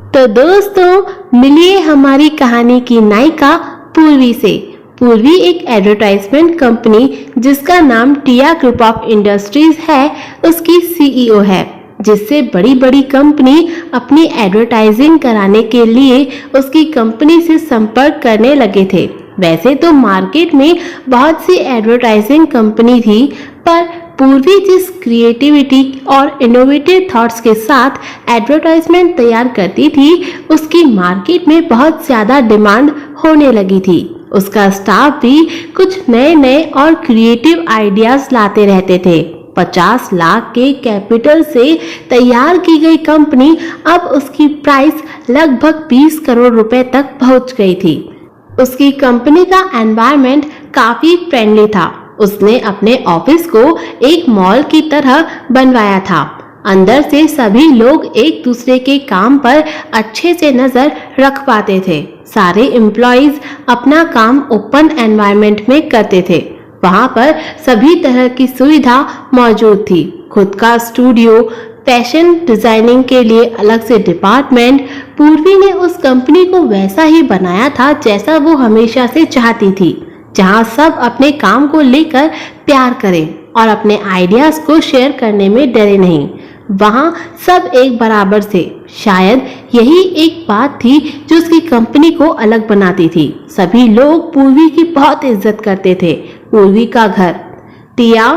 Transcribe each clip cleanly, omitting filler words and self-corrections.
तो दोस्तों, मिलिए हमारी कहानी की नायिका पूर्वी से। पूर्वी एक एडवर्टाइजमेंट कंपनी जिसका नाम टिया ग्रुप ऑफ इंडस्ट्रीज है, उसकी सीईओ है, जिससे बड़ी बड़ी कंपनी अपनी एडवर्टाइजिंग कराने के लिए उसकी कंपनी से संपर्क करने लगे थे। वैसे तो मार्केट में बहुत सी एडवर्टाइजिंग कंपनी थी, पर पूर्वी जिस क्रिएटिविटी और इनोवेटिव थॉट्स के साथ एडवर्टाइजमेंट तैयार करती थी, उसकी मार्केट में बहुत ज़्यादा डिमांड होने लगी थी। उसका स्टाफ भी कुछ नए नए और क्रिएटिव आइडियाज लाते रहते थे। 50 लाख के कैपिटल से तैयार की गई कंपनी अब उसकी प्राइस लगभग 20 करोड़ रुपए तक पहुंच गई थी। उसकी कंपनी का एनवायरनमेंट काफी फ्रेंडली था। उसने अपने ऑफिस को एक मॉल की तरह बनवाया था। अंदर से सभी लोग एक दूसरे के काम पर अच्छे से नजर रख पाते थे। सारे एम्प्लॉइज अपना काम ओपन एनवायरनमेंट में करते थे। वहाँ पर सभी तरह की सुविधा मौजूद थी। खुद का स्टूडियो, फैशन डिजाइनिंग के लिए अलग से डिपार्टमेंट। पूर्वी ने उस कंपनी को वैसा ही बनाया था जैसा वो हमेशा से चाहती थी, जहाँ सब अपने काम को लेकर प्यार करें और अपने आइडियाज को शेयर करने में डरे नहीं। वहाँ सब एक बराबर से। शायद यही एक बात थी जो उसकी कंपनी को अलग बनाती थी। सभी लोग पूर्वी की बहुत इज्जत करते थे। पूर्वी का घर। टिया,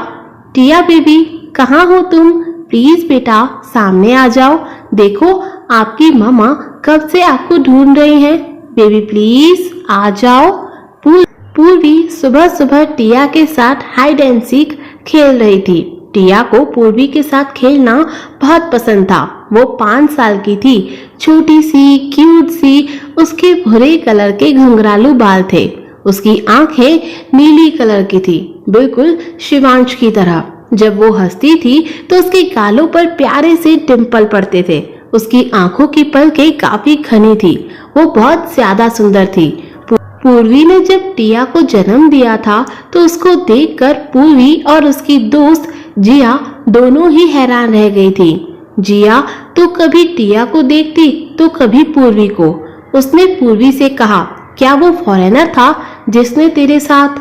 टिया बेबी, कहाँ हो तुम? प्लीज बेटा सामने आ जाओ। देखो आपकी मम्मा कब से आपको ढूंढ रही हैं। बेबी प्लीज आ जाओ। पूर्वी सुबह सुबह टिया के साथ हाइड एंड सीक खेल रही थी। टिया को पूर्वी के साथ खेलना बहुत पसंद था। वो 5 साल की थी, छोटी सी, क्यूट सी। उसके भूरे कलर के घुंघरालू बाल थे। उसकी आंखें नीली कलर की थी, बिल्कुल शिवांश की तरह। जब वो हंसती थी तो उसके गालों पर प्यारे से डिम्पल पड़ते थे। उसकी आंखों की पलकें काफी घनी थी। वो बहुत ज्यादा सुंदर थी। पूर्वी ने जब टिया को जन्म दिया था तो उसको देखकर पूर्वी और उसकी दोस्त जिया दोनों ही हैरान रह गई थी। जिया तो कभी टिया को देखती तो कभी पूर्वी को। उसने पूर्वी से कहा, क्या वो फॉरेनर था जिसने तेरे साथ?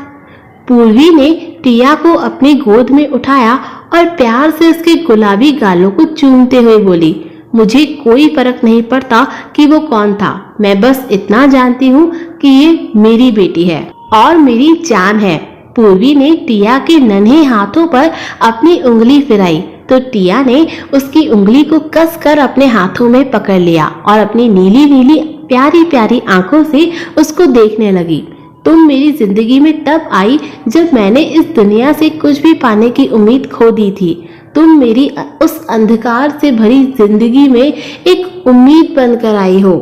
पूर्वी ने टिया को अपनी गोद में उठाया और प्यार से उसके गुलाबी गालों को चूमते हुए बोली, मुझे कोई फर्क नहीं पड़ता कि वो कौन था। मैं बस इतना जानती हूँ कि ये मेरी बेटी है और मेरी जान है। पूर्वी ने टिया के नन्हे हाथों पर अपनी उंगली फिराई तो टिया ने उसकी उंगली को कसकर अपने हाथों में पकड़ लिया और अपनी नीली नीली प्यारी प्यारी आंखों से उसको देखने लगी। तुम मेरी जिंदगी में तब आई जब मैंने इस दुनिया से कुछ भी पाने की उम्मीद खो दी थी। तुम मेरी उस अंधकार से भरी जिंदगी में एक उम्मीद बनकर आई हो।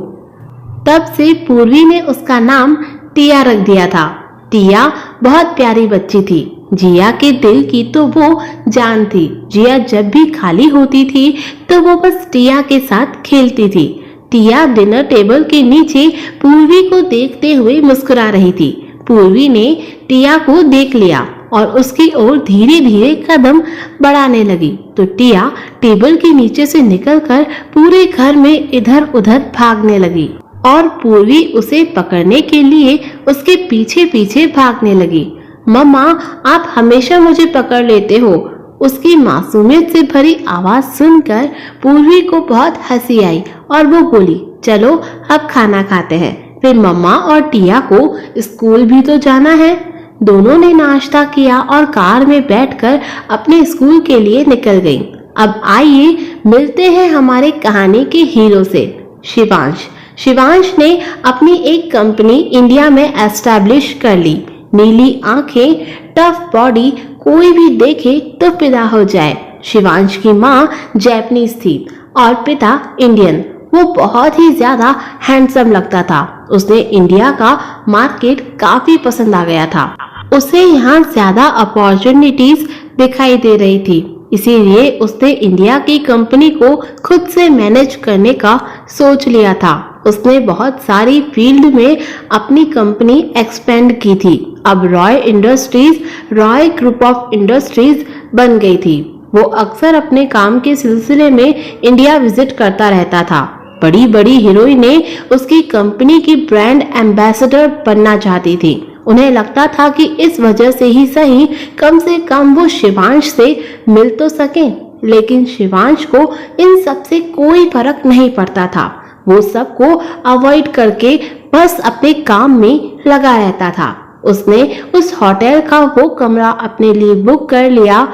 तब से पूर्वी ने उसका नाम टिया रख दिया था। टिया बहुत प्यारी बच्ची थी। जिया के दिल की तो वो जान थी। जिया जब भी खाली होती थी तो वो बस टिया के साथ खेलती थी। टिया डिनर टेबल के नीचे पूर्वी को देखते हुए मुस्कुरा रही थी। पूर्वी ने टिया को देख लिया और उसकी ओर धीरे धीरे कदम बढ़ाने लगी तो टिया टेबल के नीचे से निकलकर पूरे घर में इधर उधर भागने लगी और पूर्वी उसे पकड़ने के लिए उसके पीछे पीछे भागने लगी। मम्मा, आप हमेशा मुझे पकड़ लेते हो। उसकी मासूमियत से भरी आवाज सुनकर पूर्वी को बहुत हंसी आई और वो बोली, चलो अब खाना खाते हैं, फिर मम्मा और टिया को स्कूल भी तो जाना है। दोनों ने नाश्ता किया और कार में बैठकर अपने स्कूल के लिए निकल गईं। अब आइए मिलते हैं हमारे कहानी के हीरो से, शिवांश। शिवांश ने अपनी एक कंपनी इंडिया में एस्टैब्लिश कर ली। नीली आंखें, टफ बॉडी, कोई भी देखे तो फिदा हो जाए। शिवांश की माँ जैपनीज थी और पिता इंडियन। वो बहुत ही ज्यादा हैंडसम लगता था। उसे इंडिया का मार्केट काफी पसंद आ गया था। उसे यहाँ ज्यादा अपॉर्चुनिटीज दिखाई दे रही थी, इसीलिए उसने इंडिया की कंपनी को खुद से मैनेज करने का सोच लिया था। उसने बहुत सारी फील्ड में अपनी कंपनी एक्सपेंड की थी। अब Roy industries Roy group of industries बन गई थी। वो अक्सर अपने काम के सिलसिले में इंडिया विजिट करता रहता था। बड़ी बड़ी हीरोइनें उसकी कंपनी की ब्रांड एम्बेसडर बनना चाहती थी। उन्हें लगता था कि इस वजह से ही सही कम से कम वो शिवांश से मिल तो सके, लेकिन शिवांश को इन सब से कोई फर्क नहीं पड़ता था। वो सबको अवॉइड करके बस अपने काम में लगा रहता था। उसने उस होटल का वो कमरा अपने लिए बुक कर लिया।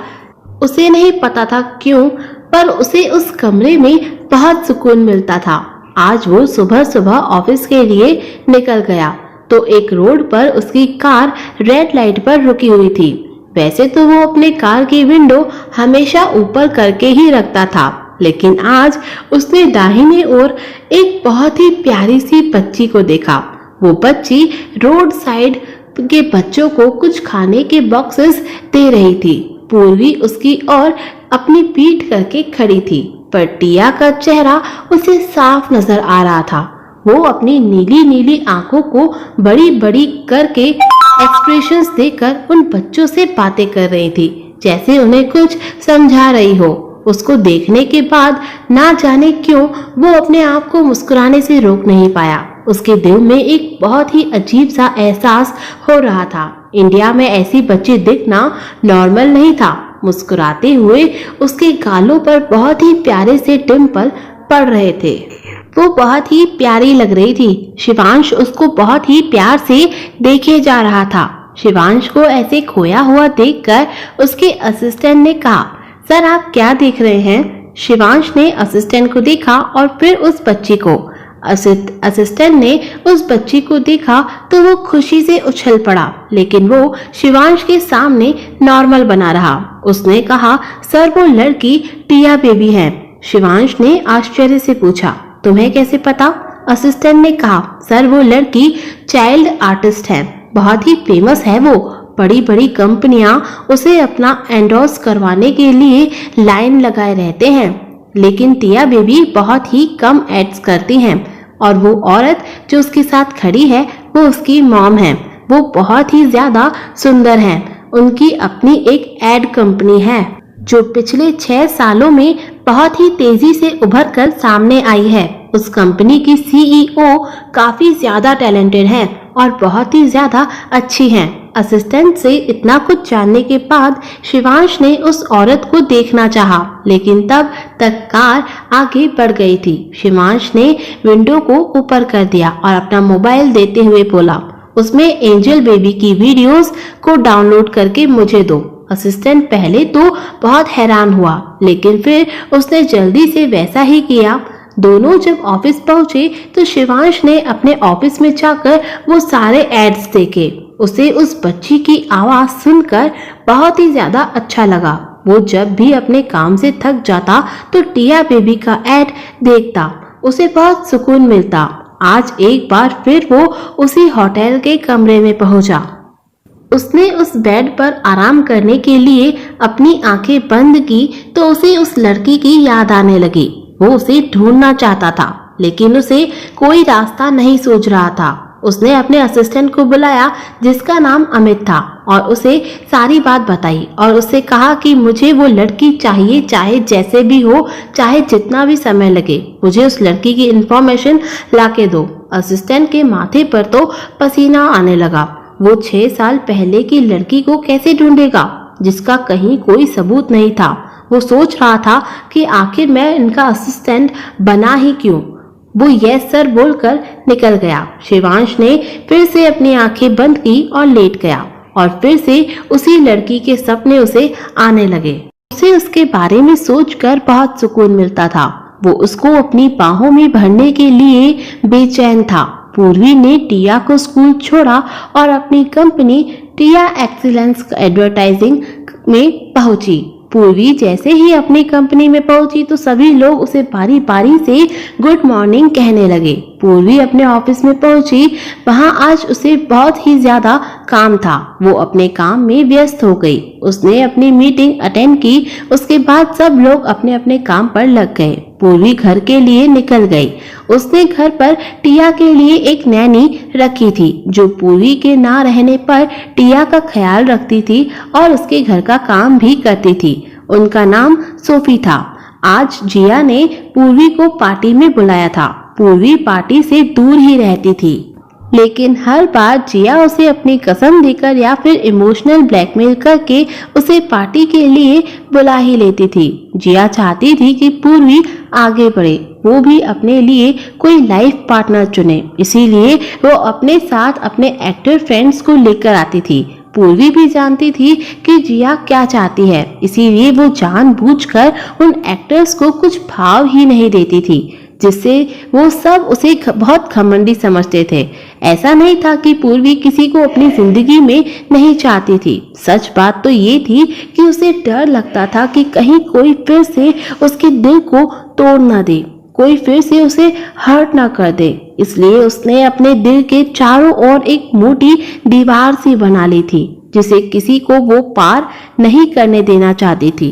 उसे नहीं पता था क्यों, पर उसे उस कमरे में बहुत सुकून मिलता था। आज वो सुबह सुबह ऑफिस के लिए निकल गया तो एक रोड पर उसकी कार रेड लाइट पर रुकी हुई थी। वैसे तो वो अपने कार की विंडो हमेशा ऊपर करके ही रखता था, लेकिन आज उसने दाहिने ओर एक बहुत ही प्यारी सी बच्ची को देखा। वो बच्ची रोड साइड के बच्चों को कुछ खाने के बॉक्सेस दे रही थी। पूर्वी उसकी ओर अपनी पीठ करके खड़ी थी, पर टिया का चेहरा उसे साफ नजर आ रहा था। वो अपनी नीली नीली आंखों को बड़ी बड़ी करके एक्सप्रेशंस देकर उन बच्चों से बातें कर रही थी, जैसे उन्हें कुछ समझा रही हो। उसको देखने के बाद ना जाने क्यों वो अपने आप को मुस्कुराने से रोक नहीं पाया। उसके दिल में एक बहुत ही अजीब सा एहसास हो रहा था। इंडिया में ऐसी बच्ची दिखना नॉर्मल नहीं था। मुस्कुराते हुए उसके गालों पर बहुत ही प्यारे से डिंपल पड़ रहे थे। वो बहुत ही प्यारी लग रही थी। शिवांश उसको बहुत ही प्यार से देखे जा रहा था। शिवांश को ऐसे खोया हुआ देखकर उसके असिस्टेंट ने कहा, सर आप क्या देख रहे हैं? शिवांश ने असिस्टेंट को देखा और फिर उस बच्ची को। असिस्टेंट ने उस बच्ची को देखा तो वो खुशी से उछल पड़ा, लेकिन वो शिवांश के सामने नॉर्मल बना रहा। उसने कहा, सर वो लड़की टिया बेबी है। शिवांश ने आश्चर्य से पूछा, तुम्हें कैसे पता? असिस्टेंट ने कहा, सर वो लड़की चाइल्ड आर्टिस्ट है, बहुत ही फेमस है। वो बड़ी बड़ी कंपनियां उसे अपना एंडोर्स करवाने के लिए लाइन लगाए रहते हैं, लेकिन टिया बेबी बहुत ही कम एड्स करती हैं। और वो औरत जो उसके साथ खड़ी है वो उसकी मॉम है। वो बहुत ही ज्यादा सुंदर है। उनकी अपनी एक एड कंपनी है जो पिछले 6 सालों में बहुत ही तेजी से उभर कर सामने आई है। उस कंपनी की सीईओ काफी ज्यादा टैलेंटेड है और बहुत ही ज्यादा अच्छी हैं। असिस्टेंट से इतना कुछ जानने के बाद शिवांश ने उस औरत को देखना चाहा, लेकिन तब तक कार आगे बढ़ गई थी। शिवांश ने विंडो को ऊपर कर दिया और अपना मोबाइल देते हुए बोला, उसमें एंजल बेबी की वीडियोस को डाउनलोड करके मुझे दो। असिस्टेंट पहले तो बहुत हैरान हुआ, लेकिन फिर उसने जल्दी से वैसा ही किया। दोनों जब ऑफिस पहुंचे तो शिवांश ने अपने ऑफिस में जाकर वो सारे एड्स देखे। उसे उस बच्ची की आवाज सुनकर बहुत ही ज्यादा अच्छा लगा। वो जब भी अपने काम से थक जाता तो टिया बेबी का एड देखता, उसे बहुत सुकून मिलता। आज एक बार फिर वो उसी होटल के कमरे में पहुंचा। उसने उस बेड पर आराम करने के लिए अपनी आंखें बंद की तो उसे उस लड़की की याद आने लगी। वो उसे ढूंढना चाहता था, लेकिन उसे कोई रास्ता नहीं सूझ रहा था। उसने अपने असिस्टेंट को बुलाया जिसका नाम अमित था और उसे सारी बात बताई और उससे कहा कि मुझे वो लड़की चाहिए, चाहे जैसे भी हो, चाहे जितना भी समय लगे, मुझे उस लड़की की इंफॉर्मेशन लाके दो। असिस्टेंट के माथे पर तो पसीना आने लगा। वो 6 साल पहले की लड़की को कैसे ढूंढेगा जिसका कहीं कोई सबूत नहीं था। वो सोच रहा था कि आखिर मैं इनका असिस्टेंट बना ही क्यों। वो यस सर बोलकर निकल गया। शिवांश ने फिर से अपनी आंखें बंद की और लेट गया और फिर से उसी लड़की के सपने उसे आने लगे। उसे उसके बारे में सोचकर बहुत सुकून मिलता था। वो उसको अपनी बाहों में भरने के लिए बेचैन था। पूर्वी ने टिया को स्कूल छोड़ा और अपनी कंपनी टिया एक्सीलेंस एडवर्टाइजिंग में पहुंची। पूर्वी जैसे ही अपनी कंपनी में पहुंची तो सभी लोग उसे बारी बारी से गुड मॉर्निंग कहने लगे। पूर्वी अपने ऑफिस में पहुंची। वहां आज उसे बहुत ही ज्यादा काम था। वो अपने काम में व्यस्त हो गई। उसने अपनी मीटिंग अटेंड की। उसके बाद सब लोग अपने अपने काम पर लग गए। पूर्वी घर के लिए निकल गई। उसने घर पर टिया के लिए एक नैनी रखी थी जो पूर्वी के ना रहने पर टिया का ख्याल रखती थी और उसके घर का काम भी करती थी। उनका नाम सोफी था। आज जिया ने पूर्वी को पार्टी में बुलाया था। पूर्वी पार्टी से दूर ही रहती थी, लेकिन हर बार जिया उसे अपनी कसम देकर या फिर इमोशनल ब्लैकमेल करके उसे पार्टी के लिए बुला ही लेती थी। जिया चाहती थी कि पूर्वी आगे बढ़े, वो भी अपने लिए कोई लाइफ पार्टनर चुने, इसीलिए वो अपने साथ अपने एक्टर फ्रेंड्स को लेकर आती थी। पूर्वी भी जानती थी कि जिया क्या चाहती है, इसीलिए वो जानबूझकर उन एक्टर्स को कुछ भाव ही नहीं देती थी, जिससे वो सब उसे बहुत घमंडी समझते थे। ऐसा नहीं था कि पूर्वी किसी को अपनी जिंदगी में नहीं चाहती थी। सच बात तो ये थी कि उसे डर लगता था कि कहीं कोई फिर से उसके दिल को तोड़ ना दे, कोई फिर से उसे हर्ट ना कर दे। इसलिए उसने अपने दिल के चारों ओर एक मोटी दीवार सी बना ली थी, जिसे किसी को वो पार नहीं करने देना चाहती थी।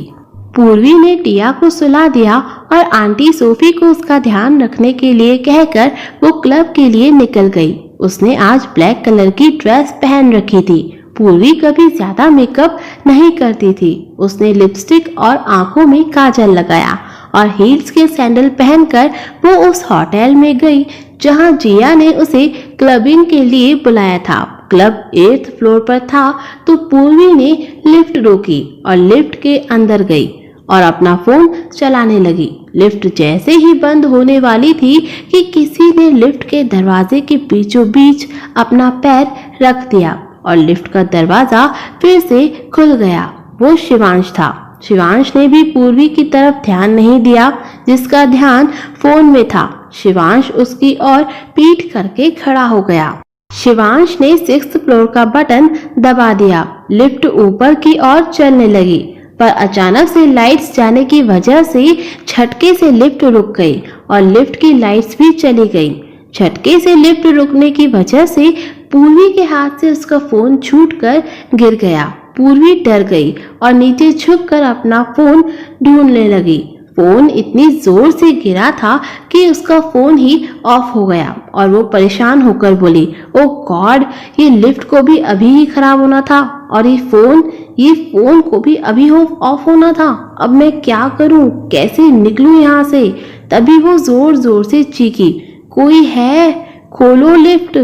पूर्वी ने टिया को सुला दिया और आंटी सोफी को उसका ध्यान रखने के लिए कहकर वो क्लब के लिए निकल गई। उसने आज ब्लैक कलर की ड्रेस पहन रखी थी। पूर्वी कभी ज्यादा मेकअप नहीं करती थी। उसने लिपस्टिक और आंखों में काजल लगाया और हील्स के सैंडल पहनकर वो उस होटल में गई जहां जिया ने उसे क्लबिंग के लिए बुलाया था। क्लब 8th फ्लोर पर था तो पूर्वी ने लिफ्ट रोकी और लिफ्ट के अंदर गई और अपना फोन चलाने लगी। लिफ्ट जैसे ही बंद होने वाली थी कि किसी ने लिफ्ट के दरवाजे के बीचों बीच अपना पैर रख दिया और लिफ्ट का दरवाजा फिर से खुल गया। वो शिवांश था। शिवांश ने भी पूर्वी की तरफ ध्यान नहीं दिया, जिसका ध्यान फोन में था। शिवांश उसकी ओर पीठ करके खड़ा हो गया। शिवांश ने 6th फ्लोर का बटन दबा दिया। लिफ्ट ऊपर की ओर चलने लगी, पर अचानक से लाइट्स जाने की वजह से झटके से लिफ्ट रुक गई और लिफ्ट की लाइट्स भी चली गई। झटके से लिफ्ट रुकने की वजह से पूर्वी के हाथ से उसका फोन छूटकर गिर गया। पूर्वी डर गई और नीचे झुककर अपना फोन ढूंढने लगी। फोन इतनी जोर से गिरा था कि उसका फोन ही ऑफ हो गया और वो परेशान होकर बोली, ओ गॉड, ये लिफ्ट को भी अभी ही खराब होना था और ये फोन को भी अभी ऑफ होना था। अब मैं क्या करूं, कैसे निकलूं यहाँ से? तभी वो जोर जोर से चीखी, कोई है? खोलो लिफ्ट,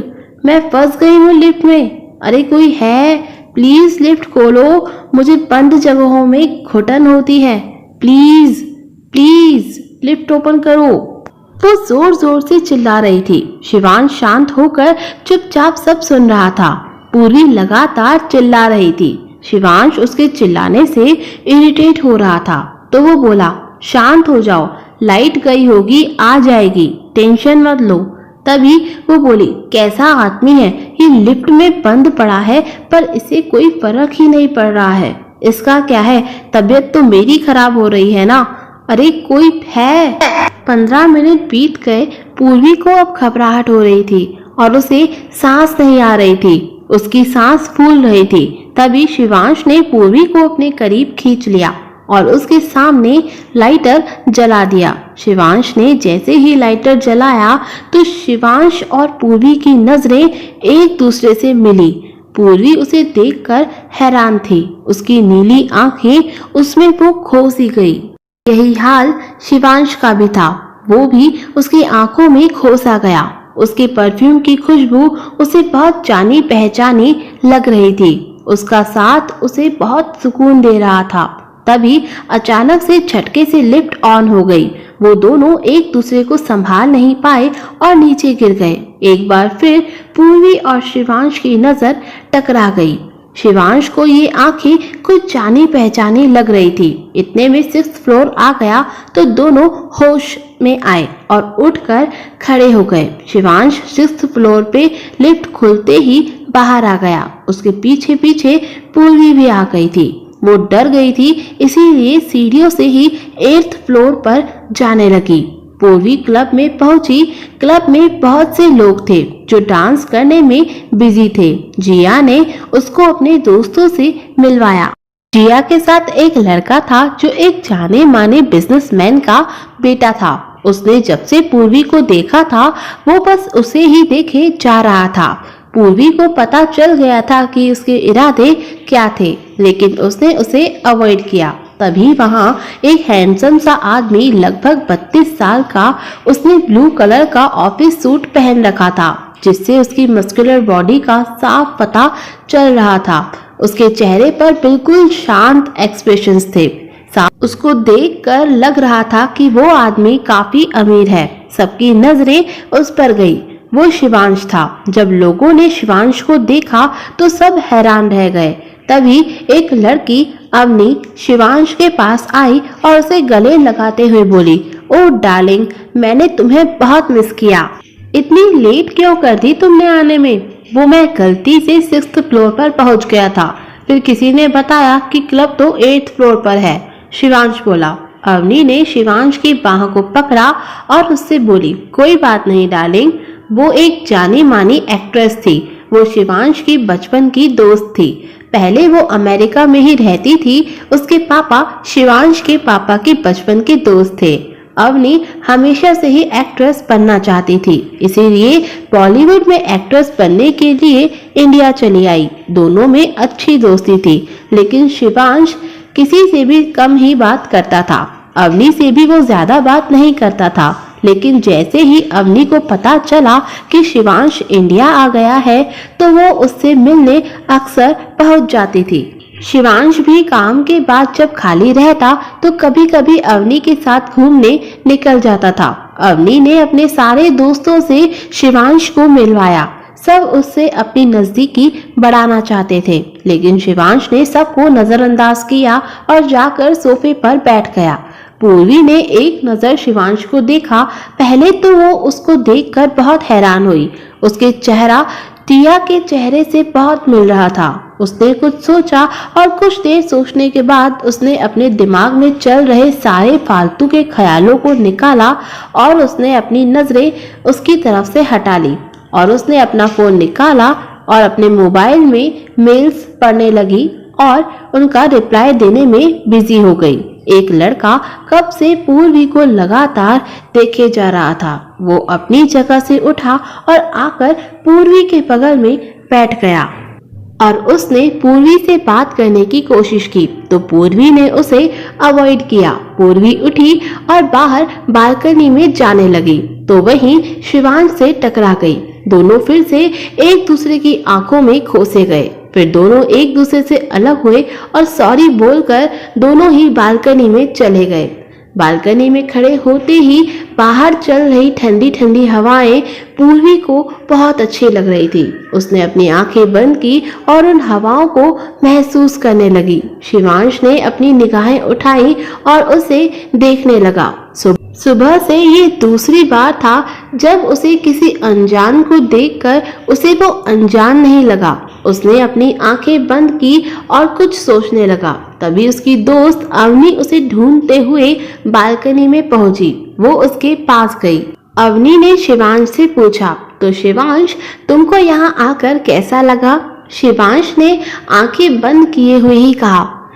मैं फंस गई हूँ लिफ्ट में। अरे कोई है? प्लीज लिफ्ट खोलो, मुझे बंद जगहों में घुटन होती है। प्लीज प्लीज लिफ्ट ओपन करो। वो जोर जोर से चिल्ला रही थी। शिवांश शांत होकर चुपचाप सब सुन रहा था। पूर्वी लगातार चिल्ला रही थी। शिवांश उसके चिल्लाने से इरिटेट हो रहा था, तो वो बोला, शांत हो जाओ, लाइट गई होगी, आ जाएगी, टेंशन मत लो। तभी वो बोली, कैसा आदमी है, ये लिफ्ट में बंद पड़ा है पर इसे कोई फर्क ही नहीं पड़ रहा है। इसका क्या है, तबीयत तो मेरी खराब हो रही है ना। अरे कोई है? 15 मिनट बीत गए। पूर्वी को अब घबराहट हो रही थी और उसे सांस नहीं आ रही थी। उसकी सांस फूल रही थी। तभी शिवांश ने पूर्वी को अपने करीब खींच लिया और उसके सामने लाइटर जला दिया। शिवांश ने जैसे ही लाइटर जलाया तो शिवांश और पूर्वी की नजरें एक दूसरे से मिली। पूर्वी उसे देखकर हैरान थी। उसकी नीली आंखें उसमें वो खो सी गई। यही हाल शिवांश का भी था। वो भी उसकी आंखों में खो सा गया। उसके परफ्यूम की खुशबू उसे बहुत जानी पहचानी लग रही थी। उसका साथ उसे बहुत सुकून दे रहा था। तभी अचानक से झटके से लिफ्ट ऑन हो गई। वो दोनों एक दूसरे को संभाल नहीं पाए और नीचे गिर गए। एक बार फिर पूर्वी और शिवांश की नजर टकरा गई। शिवांश को ये आंखें कुछ जानी पहचानी लग रही थी। इतने में 6th फ्लोर आ गया तो दोनों होश में आए और उठकर खड़े हो गए। शिवांश 6th फ्लोर पे लिफ्ट खुलते ही बाहर आ गया। उसके पीछे पीछे पूर्वी भी आ गई थी। वो डर गई थी, इसीलिए सीढ़ियों से ही 8th फ्लोर पर जाने लगी। पूर्वी क्लब में पहुंची। क्लब में बहुत से लोग थे जो डांस करने में बिजी थे। जिया ने उसको अपने दोस्तों से मिलवाया। जिया के साथ एक लड़का था जो एक जाने माने बिजनेसमैन का बेटा था। उसने जब से पूर्वी को देखा था वो बस उसे ही देखे जा रहा था। पूर्वी को पता चल गया था कि उसके इरादे क्या थे, लेकिन उसने उसे अवॉइड किया। तभी वहां एक हैंडसम सा आदमी लगभग 32 साल का, उसने ब्लू कलर का ऑफिस सूट पहन रखा था, जिससे उसकी मस्कुलर बॉडी का साफ पता चल रहा था। उसके चेहरे पर बिल्कुल शांत एक्सप्रेशंस थे। उसको देखकर लग रहा था कि वो आदमी काफी अमीर है। सबकी नजरें उस पर गई। वो शिवांश था। जब लोगों ने शिवांश को देखा तो सब हैरान रह गए। तभी एक लड़की अवनी शिवांश के पास आई और उसे गले लगाते हुए बोली, ओह डार्लिंग, मैंने तुम्हें बहुत मिस किया। इतनी लेट क्यों कर दी तुमने आने में? वो मैं गलती से 6th फ्लोर पर पहुंच गया था, फिर किसी ने बताया कि क्लब तो 8th फ्लोर पर है, शिवांश बोला। अवनी ने शिवांश की बाह को पकड़ा और उससे बोली, कोई बात नहीं डार्लिंग, वो एक जानी मानी एक्ट्रेस थी। वो शिवांश की बचपन की दोस्त थी। पहले वो अमेरिका में ही रहती थी। उसके पापा शिवांश के पापा के बचपन के दोस्त थे। अवनी हमेशा से ही एक्ट्रेस बनना चाहती थी, इसीलिए बॉलीवुड में एक्ट्रेस बनने के लिए इंडिया चली आई। दोनों में अच्छी दोस्ती थी, लेकिन शिवांश किसी से भी कम ही बात करता था। अवनी से भी वो ज्यादा बात नहीं करता था, लेकिन जैसे ही अवनी को पता चला कि शिवांश इंडिया आ गया है, तो वो उससे मिलने अक्सर पहुंच जाती थी। शिवांश भी काम के बाद जब खाली रहता तो कभी कभी अवनी के साथ घूमने निकल जाता था। अवनी ने अपने सारे दोस्तों से शिवांश को मिलवाया। सब उससे अपनी नजदीकी बढ़ाना चाहते थे, लेकिन शिवांश ने सबको नजरअंदाज किया और जाकर सोफे पर बैठ गया। पूर्वी ने एक नजर शिवांश को देखा। पहले तो वो उसको देखकर बहुत हैरान हुई। उसके चेहरा टिया के चेहरे से बहुत मिल रहा था। उसने कुछ सोचा और कुछ देर सोचने के बाद उसने अपने दिमाग में चल रहे सारे फालतू के ख्यालों को निकाला और उसने अपनी नजरें उसकी तरफ से हटा ली और उसने अपना फोन निकाला और अपने मोबाइल में मेल्स पढ़ने लगी और उनका रिप्लाई देने में बिजी हो गई। एक लड़का कब से पूर्वी को लगातार देखे जा रहा था। वो अपनी जगह से उठा और आकर पूर्वी के बगल में बैठ गया और उसने पूर्वी से बात करने की कोशिश की, तो पूर्वी ने उसे अवॉइड किया। पूर्वी उठी और बाहर बालकनी में जाने लगी, तो वहीं शिवांश से टकरा गई। दोनों फिर से एक दूसरे की आंखों में खोसे गए। फिर दोनों एक दूसरे से अलग हुए और सॉरी बोलकर दोनों ही बालकनी में चले गए। बालकनी में खड़े होते ही बाहर चल रही ठंडी ठंडी हवाएं पूर्वी को बहुत अच्छी लग रही थी। उसने अपनी आंखें बंद की और उन हवाओं को महसूस करने लगी। शिवांश ने अपनी निगाहें उठाई और उसे देखने लगा। सुबह से ये दूसरी बार था जब उसे किसी अनजान को देखकर उसे वो अनजान नहीं लगा। उसने अपनी आंखें बंद की और कुछ सोचने लगा। तभी उसकी दोस्त अवनी उसे ढूंढते हुए बालकनी में पहुंची। वो उसके पास गई। अवनी ने शिवांश से पूछा, तो शिवांश, तुमको यहाँ आकर कैसा लगा? शिवांश ने आंखें बंद किए हुए ही कहा,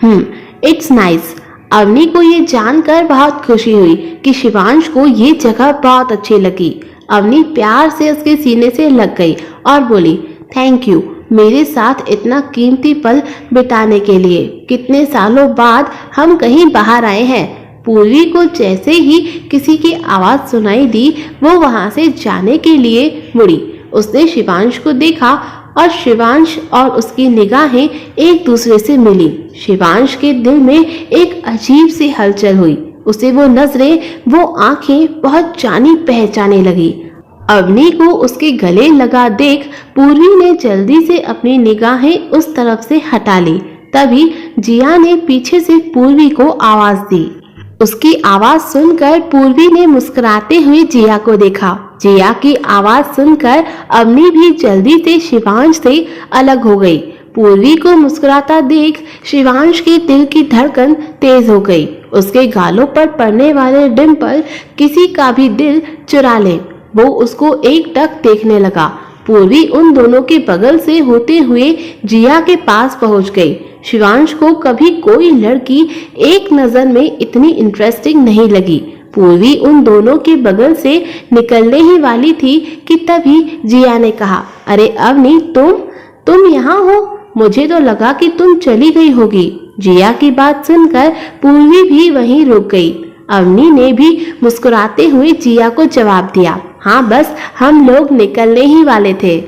इट्स नाइस। अवनी को ये जानकर बहुत खुशी हुई कि शिवांश को ये जगह बहुत अच्छी लगी। अवनी प्यार से उसके सीने से लग गई और बोली, थैंक यू मेरे साथ इतना कीमती पल बिताने के लिए। कितने सालों बाद हम कहीं बाहर आए हैं। पूर्वी को जैसे ही किसी की आवाज सुनाई दी, वो वहां से जाने के लिए मुड़ी। उसने शिवांश को देखा और शिवांश और उसकी निगाहें एक दूसरे से मिली। शिवांश के दिल में एक अजीब सी हलचल हुई। उसे वो नजरें, वो आंखें बहुत जानी पहचाने लगी। अवनी को उसके गले लगा देख पूर्वी ने जल्दी से अपनी निगाहें उस तरफ से हटा ली। तभी जिया ने पीछे से पूर्वी को आवाज दी। उसकी आवाज सुनकर पूर्वी ने मुस्कुराते हुए जिया को देखा। जिया की आवाज सुनकर अवनी भी जल्दी से शिवांश से अलग हो गई। पूर्वी को मुस्कुराता देख शिवांश के दिल की धड़कन तेज हो गई। उसके गालों पर पड़ने वाले डिंपल किसी का भी दिल चुरा ले। वो उसको एकटक देखने लगा। पूर्वी उन दोनों के बगल से होते हुए जिया के पास पहुंच गई। शिवांश को कभी कोई लड़की एक नजर में इतनी इंटरेस्टिंग नहीं लगी। पूर्वी उन दोनों के बगल से निकलने ही वाली थी कि तभी जिया ने कहा, अरे अवनी, तुम यहाँ हो? मुझे तो लगा कि तुम चली गई होगी। जिया की बात सुनकर पूर्वी भी वहीं रुक गई। अवनी ने भी मुस्कुराते हुए जिया को जवाब दिया, हाँ बस हम लोग निकलने ही वाले थे।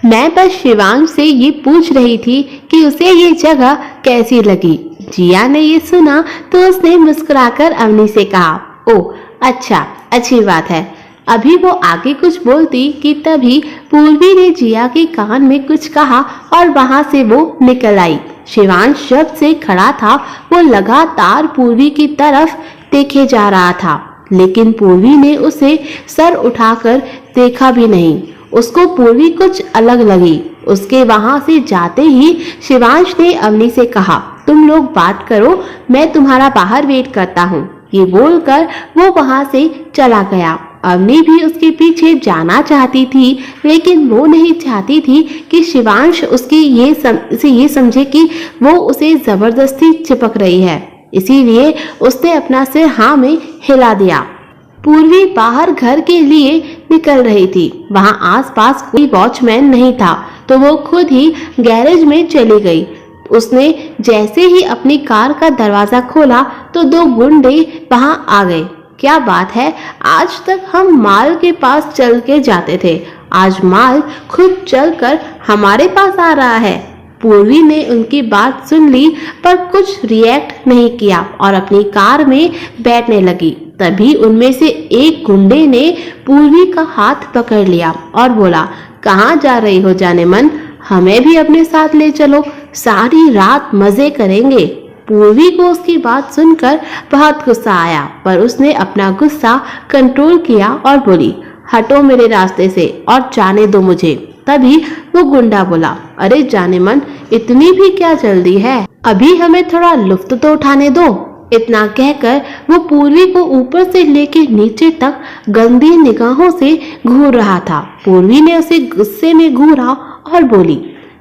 मैं बस शिवांश से ये पूछ रही थी कि उसे ये जगह कैसी लगी। जिया ने ये सुना तो उसने मुस्कुराकर अवनी से कहा, ओह अच्छा, अच्छी बात है। अभी वो आगे कुछ बोलती कि तभी पूर्वी ने जिया के कान में कुछ कहा और वहां से वो निकल आई। शिवांश जब से खड़ा था वो लगातार पूर्वी की तरफ देखे जा रहा था, लेकिन पूर्वी ने उसे सर उठाकर देखा भी नहीं। उसको पूर्वी कुछ अलग लगी। उसके वहां से जाते ही शिवांश ने अवनी से कहा, तुम लोग बात करो, मैं तुम्हारा बाहर वेट करता हूँ। ये बोलकर वो वहां से चला गया। अवनी भी उसके पीछे जाना चाहती थी, लेकिन वो नहीं चाहती थी कि शिवांश उसकी ये समझे कि वो उसे जबरदस्ती चिपक रही है। इसीलिए उसने अपना सिर हाँ में हिला दिया। पूर्वी बाहर घर के लिए निकल रही थी। वहां आसपास कोई वॉचमैन नहीं था, तो वो खुद ही गैरेज में चली गई। उसने जैसे ही अपनी कार का दरवाजा खोला तो दो गुंडे वहां आ गए। क्या बात है, आज तक हम माल के पास चल के जाते थे, आज माल खुद चलकर हमारे पास आ रहा है। पूर्वी ने उनकी बात सुन ली पर कुछ रिएक्ट नहीं किया और अपनी कार में बैठने लगी। तभी उनमें से एक गुंडे ने पूर्वी का हाथ पकड़ लिया और बोला, कहाँ जा रही हो जाने मन, हमें भी अपने साथ ले चलो, सारी रात मजे करेंगे। पूर्वी को उसकी बात सुनकर बहुत गुस्सा आया, पर उसने अपना गुस्सा कंट्रोल किया और बोली, हटो मेरे रास्ते से और जाने दो मुझे। तभी वो गुंडा बोला, अरे जाने मन, इतनी भी क्या जल्दी है, अभी हमें थोड़ा लुत्फ तो उठाने दो। इतना कहकर वो पूर्वी को ऊपर से लेकर नीचे तक गंदी निगाहों से घूर रहा था। पूर्वी ने उसे गुस्से में घूरा और बोली,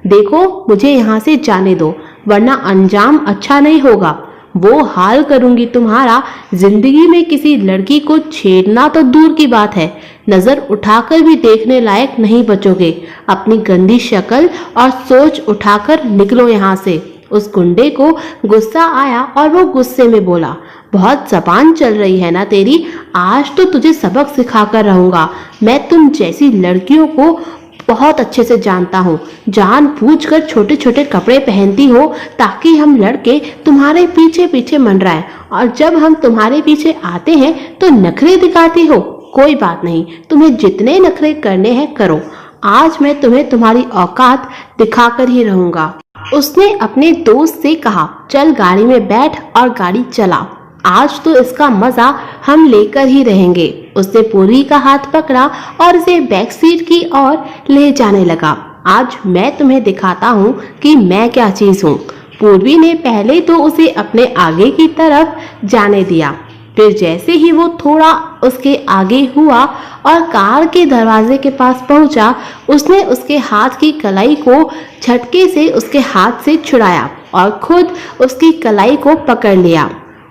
देखो मुझे यहाँ से जाने दो, वरना अंजाम अच्छा नहीं होगा। वो हाल करूंगी तुम्हारा, जिंदगी में किसी लड़की को छेड़ना तो दूर की बात है, नजर उठाकर भी देखने लायक नहीं बचोगे। अपनी गंदी शक्ल और सोच उठाकर निकलो यहाँ से। उस गुंडे को गुस्सा आया और वो गुस्से में बोला, बहुत जबान चल रही है ना तेरी, आज तो तुझे सबक सिखाकर रहूंगा। मैं तुम जैसी लड़कियों को बहुत अच्छे से जानता हूँ, जानबूझकर छोटे छोटे कपड़े पहनती हो ताकि हम लड़के तुम्हारे पीछे पीछे मंडराएं, और जब हम तुम्हारे पीछे आते हैं तो नखरे दिखाती हो। कोई बात नहीं, तुम्हें जितने नखरे करने हैं करो, आज मैं तुम्हें तुम्हारी औकात दिखाकर ही रहूंगा। उसने अपने दोस्त से कहा, चल गाड़ी में बैठ और गाड़ी चला, आज तो इसका मजा हम लेकर ही रहेंगे। उसने पूर्वी का हाथ पकड़ा और उसे बैक सीट की ओर ले जाने लगा। आज मैं तुम्हें दिखाता हूँ कि मैं क्या चीज हूँ। पूर्वी ने पहले तो उसे अपने आगे की तरफ जाने दिया, फिर जैसे ही वो थोड़ा उसके आगे हुआ और कार के दरवाजे के पास पहुंचा, उसने उसके हाथ की कलाई को झटके से उसके हाथ से छुड़ाया और खुद उसकी कलाई को पकड़ लिया।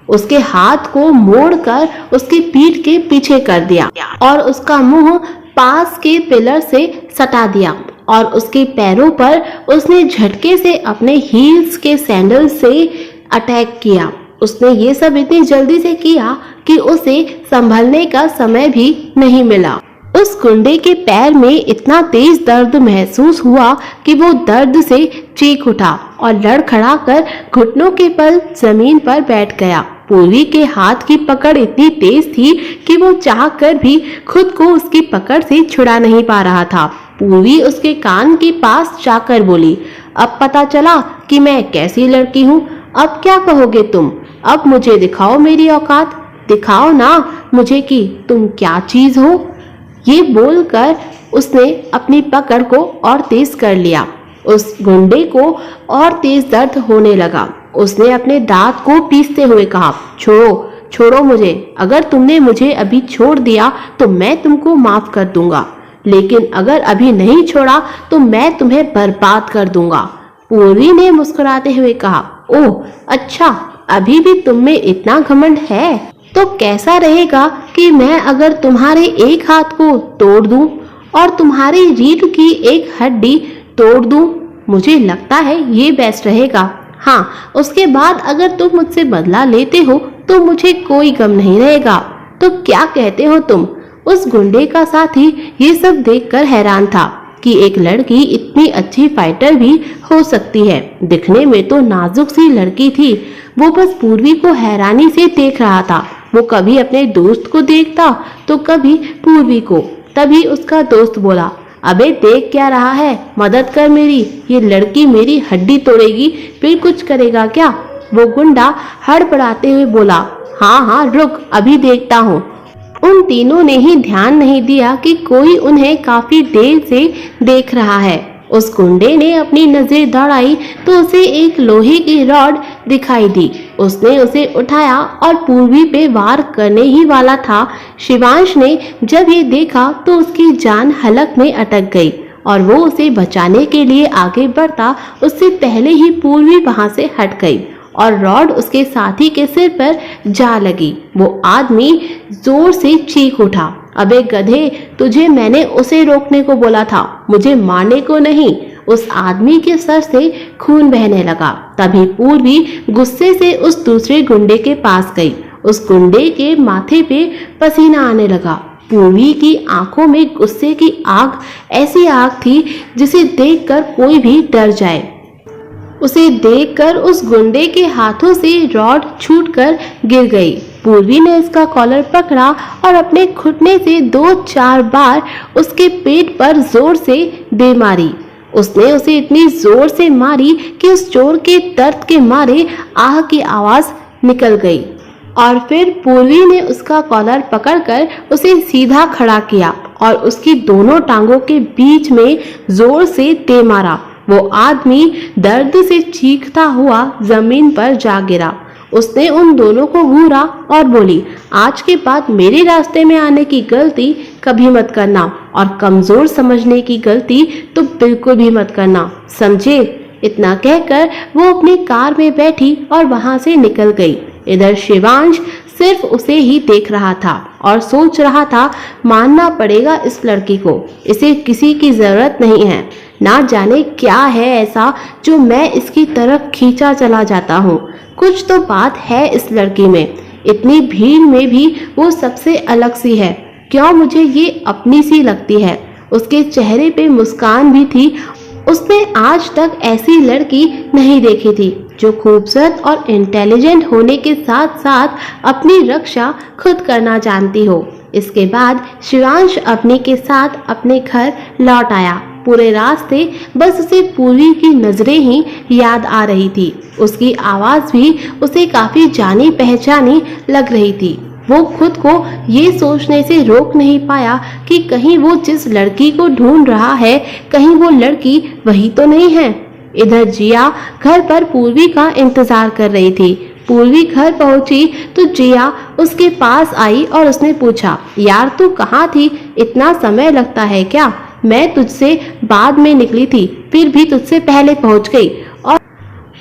उसके हाथ को मोड़कर उसकी पीठ के पीछे कर दिया और उसका मुंह पास के पिलर से सटा दिया और उसके पैरों पर उसने झटके से अपने हील्स के सैंडल से अटैक किया। उसने ये सब इतनी जल्दी से किया कि उसे संभलने का समय भी नहीं मिला। उस गुंडे के पैर में इतना तेज दर्द महसूस हुआ कि वो दर्द से चीख उठा और लड़खड़ाकर घुटनों के बल जमीन पर बैठ गया। पूर्वी के हाथ की पकड़ इतनी तेज थी कि वो चाहकर भी खुद को उसकी पकड़ से छुड़ा नहीं पा रहा था। पूर्वी उसके कान के पास जाकर बोली, अब पता चला कि मैं कैसी लड़की हूँ, अब क्या कहोगे तुम? अब मुझे दिखाओ मेरी औकात, दिखाओ ना मुझे कि तुम क्या चीज हो। ये बोलकर उसने अपनी पकड़ को और तेज कर लिया। उस गुंडे को और तेज दर्द होने लगा। उसने अपने दांत को पीसते हुए कहा, छोड़ो छोड़ो मुझे, अगर तुमने मुझे अभी छोड़ दिया तो मैं तुमको माफ कर दूंगा, लेकिन अगर अभी नहीं छोड़ा तो मैं तुम्हें बर्बाद कर दूंगा। पूर्वी ने मुस्कुराते हुए कहा, ओह अच्छा, अभी भी तुम में इतना घमंड है, तो कैसा रहेगा कि मैं अगर तुम्हारे एक हाथ को तोड़ दूं और तुम्हारी रीढ़ की एक हड्डी तोड़ दूं? मुझे लगता है ये बेस्ट रहेगा। हाँ, उसके बाद अगर तुम मुझसे बदला लेते हो तो मुझे कोई गम नहीं रहेगा। तो क्या कहते हो तुम? उस गुंडे का साथी ये सब देखकर हैरान था कि एक लड़की इतनी अच्छी फाइटर भी हो सकती है। दिखने में तो नाजुक सी लड़की थी। वो बस पूर्वी को हैरानी से देख रहा था। वो कभी अपने दोस्त को देखता तो कभी पूर्वी को। तभी उसका दोस्त बोला, अबे देख क्या रहा है, मदद कर मेरी, ये लड़की मेरी हड्डी तोड़ेगी, फिर कुछ करेगा क्या? वो गुंडा हड़बड़ाते हुए बोला, हाँ हाँ रुक, अभी देखता हूँ। उन तीनों ने ही ध्यान नहीं दिया कि कोई उन्हें काफी देर से देख रहा है। उस गुंडे ने अपनी नजर दौड़ाई तो उसे एक लोहे की रॉड दिखाई दी। उसने उसे उठाया और पूर्वी पे वार करने ही वाला था। शिवांश ने जब ये देखा तो उसकी जान हलक में अटक गई और वो उसे बचाने के लिए आगे बढ़ता उससे पहले ही पूर्वी वहां से हट गई और रॉड उसके साथी के सिर पर जा लगी। वो आदमी जोर से चीख उठा, अबे गधे, तुझे मैंने उसे रोकने को बोला था, मुझे मारने को नहीं। उस आदमी के सर से खून बहने लगा। तभी पूर्वी गुस्से से उस दूसरे गुंडे के पास गई। उस गुंडे के माथे पे पसीना आने लगा। पूर्वी की आंखों में गुस्से की आग, ऐसी आग थी जिसे देखकर कोई भी डर जाए। उसे देखकर उस गुंडे के हाथों से रॉड छूटकर गिर गई। पूर्वी ने इसका कॉलर पकड़ा और अपने घुटने से 2-4 बार उसके पेट पर जोर से दे मारी। उसने उसे इतनी जोर से मारी कि उस चोर के दर्द के मारे आह की आवाज निकल गई। और फिर पूर्वी ने उसका कॉलर पकड़कर उसे सीधा खड़ा किया और उसकी दोनों टांगों के बीच में जोर से दे मारा। वो आदमी दर्द से चीखता हुआ जमीन पर जा गिरा। उसने उन दोनों को घूरा और बोली, आज के बाद मेरे रास्ते में आने की गलती कभी मत करना और कमजोर समझने की गलती तो बिल्कुल भी मत करना, समझे? इतना कहकर वो अपनी कार में बैठी और वहां से निकल गई। इधर शिवांश सिर्फ उसे ही देख रहा था और सोच रहा था, मानना पड़ेगा इस लड़की को, इसे किसी की जरूरत नहीं है। ना जाने क्या है ऐसा जो मैं इसकी तरफ खींचा चला जाता हूँ। कुछ तो बात है इस लड़की में। इतनी भीड़ में भी वो सबसे अलग सी है। क्यों मुझे ये अपनी सी लगती है। उसके चेहरे पे मुस्कान भी थी। उसने आज तक ऐसी लड़की नहीं देखी थी जो खूबसूरत और इंटेलिजेंट होने के साथ साथ अपनी रक्षा खुद करना जानती हो। इसके बाद शिवांश अपने के साथ अपने घर लौट आया। पूरे रास्ते बस उसे पूर्वी की नजरें ही याद आ रही थी। उसकी आवाज भी उसे काफी जानी पहचानी लग रही थी। वो खुद को ये सोचने से रोक नहीं पाया कि कहीं वो जिस लड़की को ढूंढ रहा है, कहीं वो लड़की वही तो नहीं है। इधर जिया घर पर पूर्वी का इंतजार कर रही थी। पूर्वी घर पहुंची तो जिया उसके पास आई और उसने पूछा, यार तू कहाँ थी? इतना समय लगता है क्या? मैं तुझसे बाद में निकली थी, फिर भी तुझसे पहले पहुंच गई।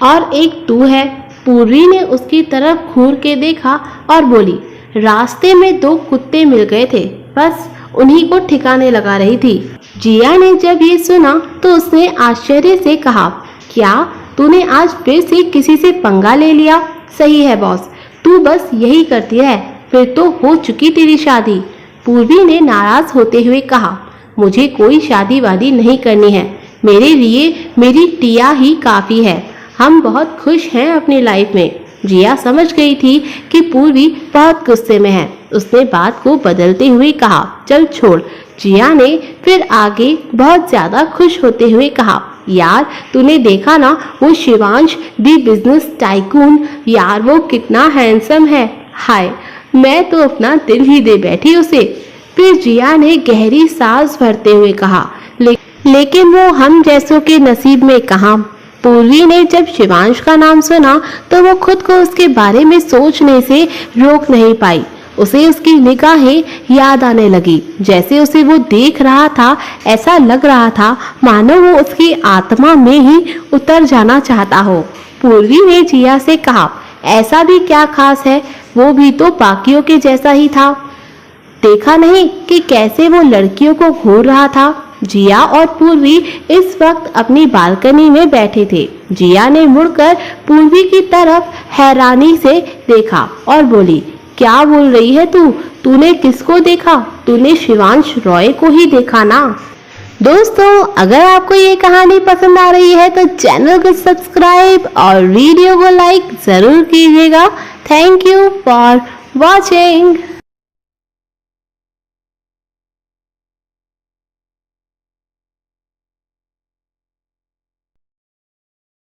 और एक तू है। पूर्वी ने उसकी तरफ घूर के देखा और बोली, रास्ते में 2 कुत्ते मिल गए थे, बस उन्हीं को ठिकाने लगा रही थी। जिया ने जब ये सुना तो उसने आश्चर्य से कहा, क्या तूने आज फिर से किसी से पंगा ले लिया? सही है बॉस, तू बस यही करती रह, फिर तो हो चुकी तेरी शादी। पूर्वी ने नाराज होते हुए कहा, मुझे कोई शादी वादी नहीं करनी है। मेरे लिए मेरी टिया ही काफी है। हम बहुत खुश हैं अपनी लाइफ में। जिया समझ गई थी कि पूर्वी बहुत गुस्से में है। उसने बात को बदलते हुए कहा, चल छोड़। जिया ने फिर आगे बहुत ज्यादा खुश होते हुए कहा, यार तूने देखा ना वो शिवांश दी बिजनेस टाइकून, यार वो कितना हैंडसम है। हाय, मैं तो अपना दिल ही दे बैठी उसे। फिर जिया ने गहरी सांस भरते हुए कहा, लेकिन वो हम जैसों के नसीब में कहाँ। पूर्वी ने जब शिवांश का नाम सुना तो वो खुद को उसके बारे में सोचने से रोक नहीं पाई। उसे उसकी निगाहें याद आने लगी। जैसे उसे वो देख रहा था, ऐसा लग रहा था मानो वो उसकी आत्मा में ही उतर जाना चाहता हो। पूर्वी ने जिया से कहा, ऐसा भी क्या खास है, वो भी तो बाकियों के जैसा ही था। देखा नहीं कि कैसे वो लड़कियों को घूर रहा था। जिया और पूर्वी इस वक्त अपनी बालकनी में बैठे थे। जिया ने मुड़कर पूर्वी की तरफ हैरानी से देखा और बोली, क्या बोल रही है तू? तूने किसको देखा? तूने शिवांश रॉय को ही देखा ना। दोस्तों, अगर आपको ये कहानी पसंद आ रही है तो चैनल को सब्सक्राइब और वीडियो को लाइक जरूर कीजिएगा। Thank you for watching.